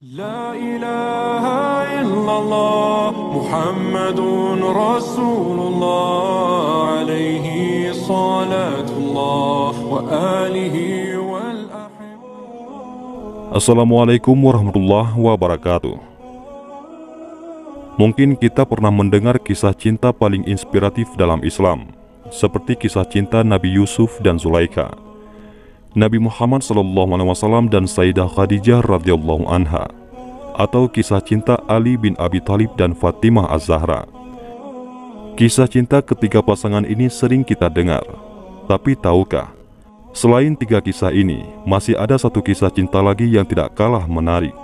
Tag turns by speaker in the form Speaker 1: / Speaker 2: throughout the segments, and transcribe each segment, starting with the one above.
Speaker 1: لا إله إلا الله محمد رسول الله عليه صلاة الله وآله والأحبة.
Speaker 2: Assalamualaikum warahmatullahi wabarakatuh. Mungkin kita pernah mendengar kisah cinta paling inspiratif dalam Islam, seperti kisah cinta Nabi Yusuf dan Zulaikha, Nabi Muhammad SAW dan Sayyidah Khadijah radhiyallahu anha, atau kisah cinta Ali bin Abi Thalib dan Fatimah Az-Zahra. Kisah cinta ketiga pasangan ini sering kita dengar, tapi tahukah, selain tiga kisah ini, masih ada satu kisah cinta lagi yang tidak kalah menarik.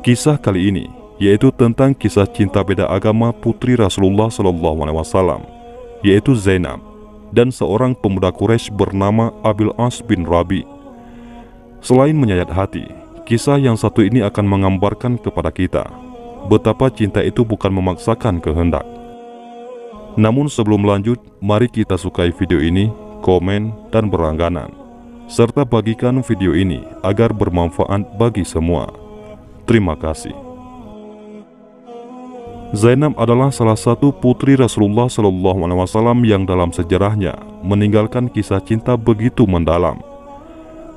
Speaker 2: Kisah kali ini yaitu tentang kisah cinta beda agama putri Rasulullah SAW, yaitu Zainab dan seorang pemuda Quraisy bernama Abil As bin Rabi. Selain menyayat hati, kisah yang satu ini akan menggambarkan kepada kita betapa cinta itu bukan memaksakan kehendak. Namun sebelum lanjut, mari kita sukai video ini, komen, dan berlangganan, serta bagikan video ini agar bermanfaat bagi semua. Terima kasih. Zainab adalah salah satu putri Rasulullah SAW yang dalam sejarahnya meninggalkan kisah cinta begitu mendalam.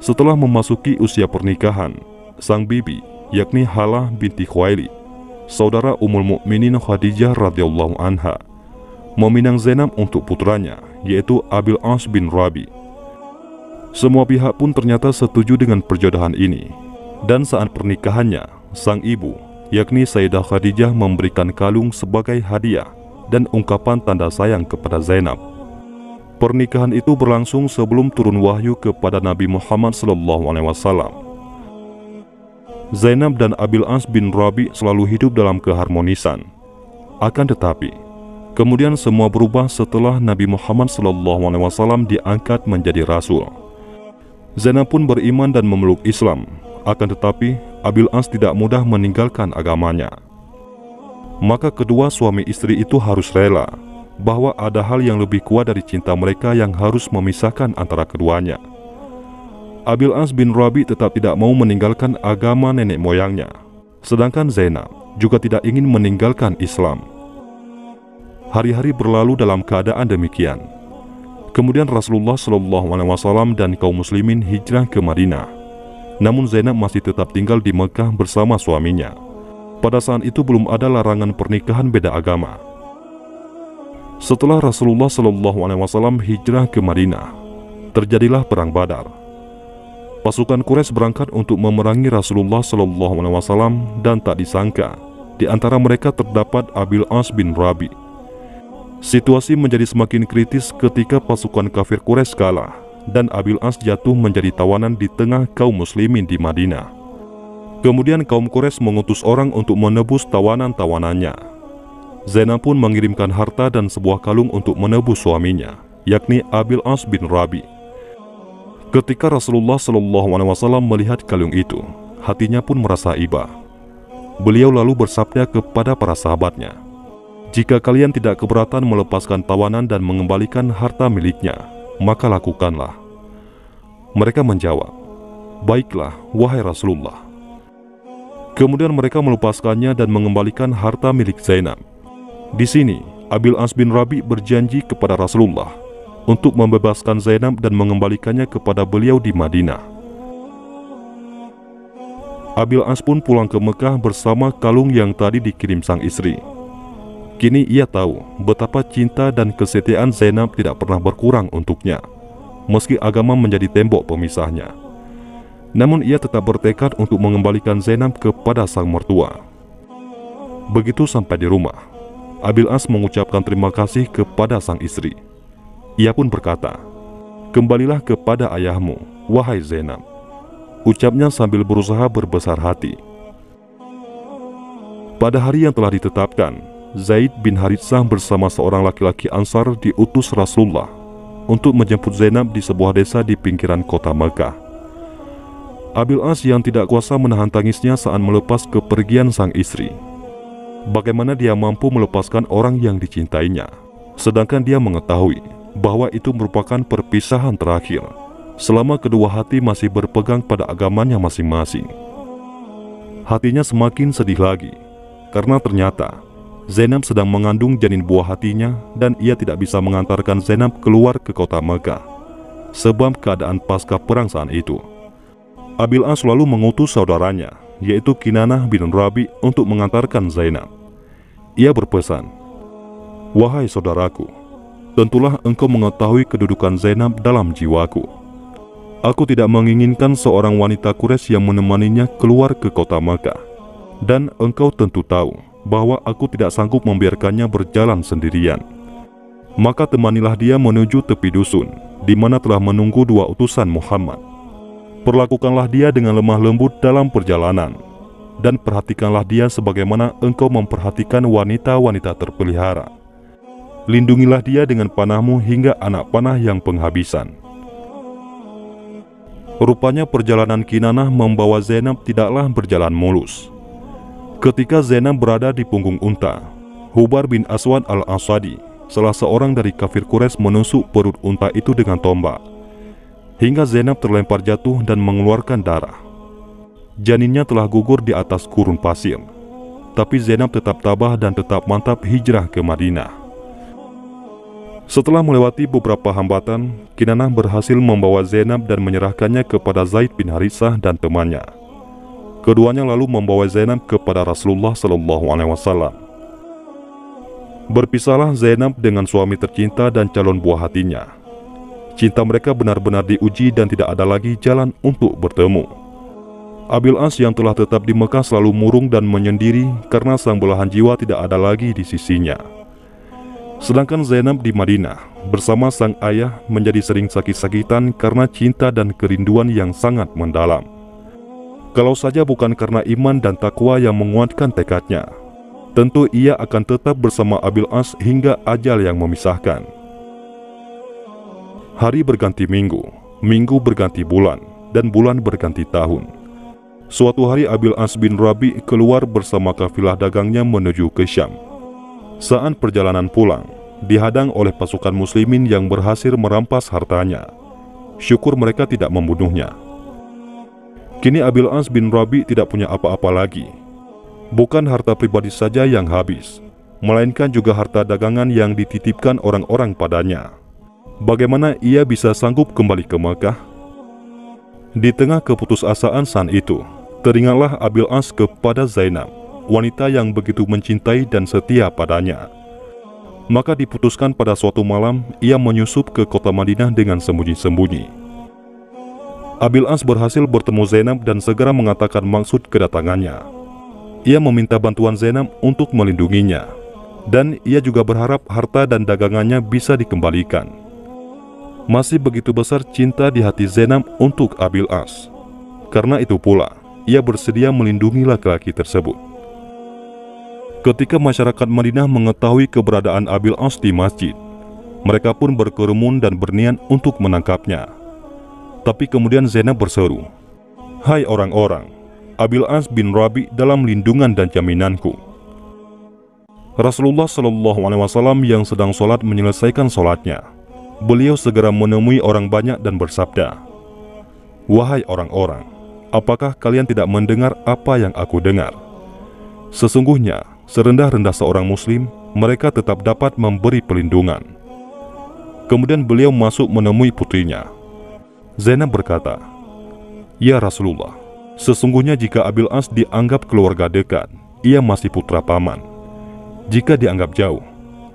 Speaker 2: Setelah memasuki usia pernikahan, sang bibi, yakni Halah binti Khuwailid, saudara Ummul Mukminin Khadijah radhiyallahu anha, meminang Zainab untuk putranya, yaitu Abil As bin Rabi. Semua pihak pun ternyata setuju dengan perjodohan ini, dan saat pernikahannya, sang ibu, yakni Sayyidah Khadijah, memberikan kalung sebagai hadiah dan ungkapan tanda sayang kepada Zainab. Pernikahan itu berlangsung sebelum turun wahyu kepada Nabi Muhammad SAW. Zainab dan Abil As bin Rabi selalu hidup dalam keharmonisan. Akan tetapi, kemudian semua berubah setelah Nabi Muhammad SAW diangkat menjadi Rasul. Zainab pun beriman dan memeluk Islam. Akan tetapi, Abil As tidak mudah meninggalkan agamanya. Maka kedua suami istri itu harus rela bahwa ada hal yang lebih kuat dari cinta mereka yang harus memisahkan antara keduanya. Abil As bin Rabi tetap tidak mau meninggalkan agama nenek moyangnya, sedangkan Zainab juga tidak ingin meninggalkan Islam. Hari-hari berlalu dalam keadaan demikian. Kemudian Rasulullah SAW dan kaum muslimin hijrah ke Madinah. Namun Zainab masih tetap tinggal di Mekah bersama suaminya. Pada saat itu belum ada larangan pernikahan beda agama. Setelah Rasulullah SAW hijrah ke Madinah, terjadilah perang Badar. Pasukan Quraisy berangkat untuk memerangi Rasulullah SAW dan tak disangka, di antara mereka terdapat Abil As bin Rabi. Situasi menjadi semakin kritis ketika pasukan kafir Quraisy kalah dan Abil As jatuh menjadi tawanan di tengah kaum muslimin di Madinah. Kemudian kaum Quraisy mengutus orang untuk menebus tawanan-tawanannya. Zainab pun mengirimkan harta dan sebuah kalung untuk menebus suaminya, yakni Abil As bin Rabi. Ketika Rasulullah SAW melihat kalung itu, hatinya pun merasa iba. Beliau lalu bersabda kepada para sahabatnya, "Jika kalian tidak keberatan melepaskan tawanan dan mengembalikan harta miliknya, maka lakukanlah." Mereka menjawab, "Baiklah, wahai Rasulullah." Kemudian mereka melepaskannya dan mengembalikan harta milik Zainab. Di sini, Abil As bin Rabi berjanji kepada Rasulullah untuk membebaskan Zainab dan mengembalikannya kepada beliau di Madinah. Abil As pun pulang ke Mekah bersama kalung yang tadi dikirim sang istri. Kini ia tahu betapa cinta dan kesetiaan Zainab tidak pernah berkurang untuknya, meski agama menjadi tembok pemisahnya. Namun ia tetap bertekad untuk mengembalikan Zainab kepada sang mertua. Begitu sampai di rumah, Abil As mengucapkan terima kasih kepada sang istri. Ia pun berkata, "Kembalilah kepada ayahmu, wahai Zainab," ucapnya sambil berusaha berbesar hati. Pada hari yang telah ditetapkan, Zaid bin Haritsah bersama seorang laki-laki Ansar diutus Rasulullah untuk menjemput Zainab di sebuah desa di pinggiran kota Mekah. Abil As yang tidak kuasa menahan tangisnya saat melepas kepergian sang istri. Bagaimana dia mampu melepaskan orang yang dicintainya, sedangkan dia mengetahui bahwa itu merupakan perpisahan terakhir selama kedua hati masih berpegang pada agamanya masing-masing. Hatinya semakin sedih lagi, karena ternyata Zainab sedang mengandung janin buah hatinya dan ia tidak bisa mengantarkan Zainab keluar ke kota Mekah, sebab keadaan pasca perang saat itu. Abil As lalu mengutus saudaranya, yaitu Kinanah bin Rabi, untuk mengantarkan Zainab. Ia berpesan, "Wahai saudaraku, tentulah engkau mengetahui kedudukan Zainab dalam jiwaku. Aku tidak menginginkan seorang wanita Quraisy yang menemaninya keluar ke kota Makkah. Dan engkau tentu tahu bahwa aku tidak sanggup membiarkannya berjalan sendirian. Maka temanilah dia menuju tepi dusun, di mana telah menunggu 2 utusan Muhammad. Perlakukanlah dia dengan lemah lembut dalam perjalanan, dan perhatikanlah dia sebagaimana engkau memperhatikan wanita-wanita terpelihara. Lindungilah dia dengan panahmu hingga anak panah yang penghabisan." Rupanya perjalanan Kinanah membawa Zainab tidaklah berjalan mulus. Ketika Zainab berada di punggung unta, Hubar bin Aswad al-Asadi, salah seorang dari kafir Quraisy, menusuk perut unta itu dengan tombak, hingga Zainab terlempar jatuh dan mengeluarkan darah. Janinnya telah gugur di atas gurun pasir, tapi Zainab tetap tabah dan tetap mantap hijrah ke Madinah. Setelah melewati beberapa hambatan, Kinanah berhasil membawa Zainab dan menyerahkannya kepada Zaid bin Haritsah dan temannya. Keduanya lalu membawa Zainab kepada Rasulullah SAW. Berpisahlah Zainab dengan suami tercinta dan calon buah hatinya. Cinta mereka benar-benar diuji dan tidak ada lagi jalan untuk bertemu. Abil As yang telah tetap di Mekah selalu murung dan menyendiri karena sang belahan jiwa tidak ada lagi di sisinya. Sedangkan Zainab di Madinah bersama sang ayah menjadi sering sakit-sakitan karena cinta dan kerinduan yang sangat mendalam. Kalau saja bukan karena iman dan takwa yang menguatkan tekadnya, tentu ia akan tetap bersama Abil As hingga ajal yang memisahkan. Hari berganti minggu, minggu berganti bulan, dan bulan berganti tahun. Suatu hari Abil As bin Rabi keluar bersama kafilah dagangnya menuju ke Syam. Saat perjalanan pulang, dihadang oleh pasukan muslimin yang berhasil merampas hartanya. Syukur mereka tidak membunuhnya. Kini Abil As bin Rabi tidak punya apa-apa lagi. Bukan harta pribadi saja yang habis, melainkan juga harta dagangan yang dititipkan orang-orang padanya. Bagaimana ia bisa sanggup kembali ke Mekah? Di tengah keputusasaan saat itu, teringatlah Abil As kepada Zainab, wanita yang begitu mencintai dan setia padanya. Maka diputuskan pada suatu malam ia menyusup ke kota Madinah dengan sembunyi-sembunyi. Abil As berhasil bertemu Zainab dan segera mengatakan maksud kedatangannya. Ia meminta bantuan Zainab untuk melindunginya, dan ia juga berharap harta dan dagangannya bisa dikembalikan. Masih begitu besar cinta di hati Zainab untuk Abil As. Karena itu pula ia bersedia melindungi laki-laki tersebut. Ketika masyarakat Madinah mengetahui keberadaan Abil As di masjid, mereka pun berkerumun dan berniat untuk menangkapnya. Tapi kemudian Zainab berseru, "Hai orang-orang, Abil As bin Rabi dalam lindungan dan jaminanku." Rasulullah SAW yang sedang sholat menyelesaikan sholatnya. Beliau segera menemui orang banyak dan bersabda, "Wahai orang-orang, apakah kalian tidak mendengar apa yang aku dengar? Sesungguhnya, serendah-rendah seorang muslim, mereka tetap dapat memberi perlindungan." Kemudian beliau masuk menemui putrinya. Zainab berkata, "Ya Rasulullah, sesungguhnya jika Abil As dianggap keluarga dekat, ia masih putra paman. Jika dianggap jauh,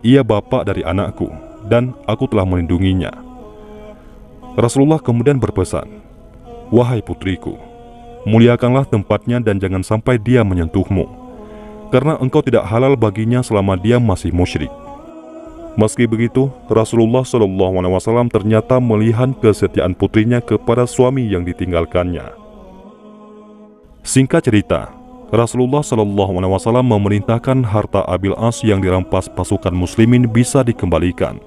Speaker 2: ia bapak dari anakku, dan aku telah melindunginya." Rasulullah kemudian berpesan, "Wahai putriku, muliakanlah tempatnya dan jangan sampai dia menyentuhmu, karena engkau tidak halal baginya selama dia masih musyrik." Meski begitu, Rasulullah SAW ternyata melihat kesetiaan putrinya kepada suami yang ditinggalkannya. Singkat cerita, Rasulullah SAW memerintahkan harta Abil As yang dirampas pasukan muslimin bisa dikembalikan.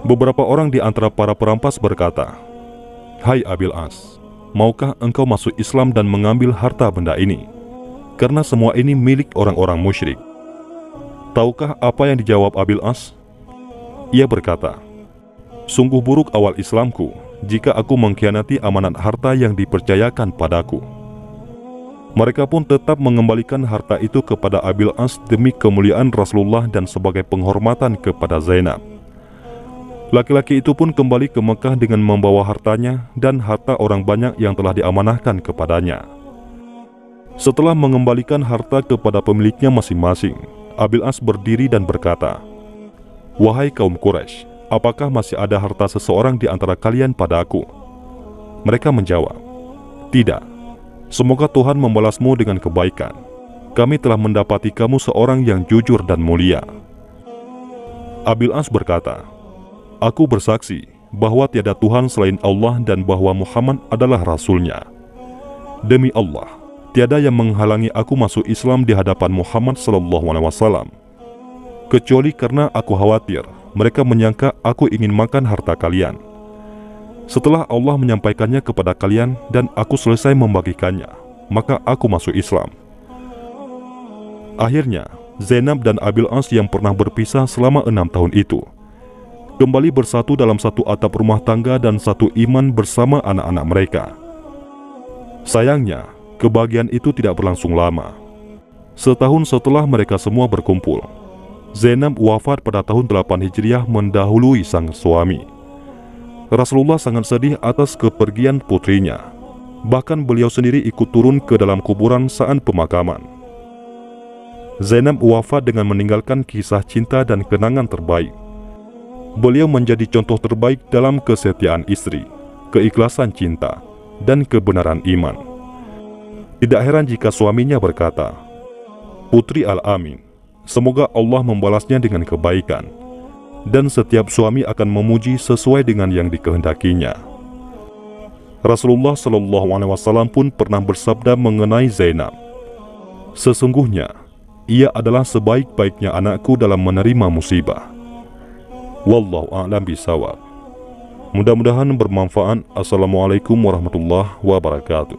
Speaker 2: Beberapa orang di antara para perampas berkata, "Hai Abil As, maukah engkau masuk Islam dan mengambil harta benda ini? Karena semua ini milik orang-orang musyrik." Tahukah apa yang dijawab Abil As? Ia berkata, "Sungguh buruk awal Islamku jika aku mengkhianati amanat harta yang dipercayakan padaku." Mereka pun tetap mengembalikan harta itu kepada Abil As demi kemuliaan Rasulullah dan sebagai penghormatan kepada Zainab. Laki-laki itu pun kembali ke Mekah dengan membawa hartanya dan harta orang banyak yang telah diamanahkan kepadanya. Setelah mengembalikan harta kepada pemiliknya masing-masing, Abil As berdiri dan berkata, "Wahai kaum Quraisy, apakah masih ada harta seseorang di antara kalian padaku?" Mereka menjawab, "Tidak. Semoga Tuhan membalasmu dengan kebaikan. Kami telah mendapati kamu seorang yang jujur dan mulia." Abil As berkata, "Aku bersaksi bahwa tiada Tuhan selain Allah dan bahwa Muhammad adalah Rasul-Nya. Demi Allah, tiada yang menghalangi aku masuk Islam di hadapan Muhammad SAW, kecuali karena aku khawatir mereka menyangka aku ingin makan harta kalian. Setelah Allah menyampaikannya kepada kalian dan aku selesai membagikannya, maka aku masuk Islam." Akhirnya, Zainab dan Abil As yang pernah berpisah selama 6 tahun itu kembali bersatu dalam satu atap rumah tangga dan satu iman bersama anak-anak mereka. Sayangnya, kebahagiaan itu tidak berlangsung lama. Setahun setelah mereka semua berkumpul, Zainab wafat pada tahun 8 Hijriah mendahului sang suami. Rasulullah sangat sedih atas kepergian putrinya. Bahkan beliau sendiri ikut turun ke dalam kuburan saat pemakaman. Zainab wafat dengan meninggalkan kisah cinta dan kenangan terbaik. Beliau menjadi contoh terbaik dalam kesetiaan istri, keikhlasan cinta, dan kebenaran iman. Tidak heran jika suaminya berkata, "Putri Al-Amin, semoga Allah membalasnya dengan kebaikan, dan setiap suami akan memuji sesuai dengan yang dikehendakinya." Rasulullah SAW pun pernah bersabda mengenai Zainab, "Sesungguhnya, ia adalah sebaik-baiknya anakku dalam menerima musibah." Wallahu a'lam bishawab. Mudah-mudahan bermanfaat. Assalamualaikum warahmatullahi wabarakatuh.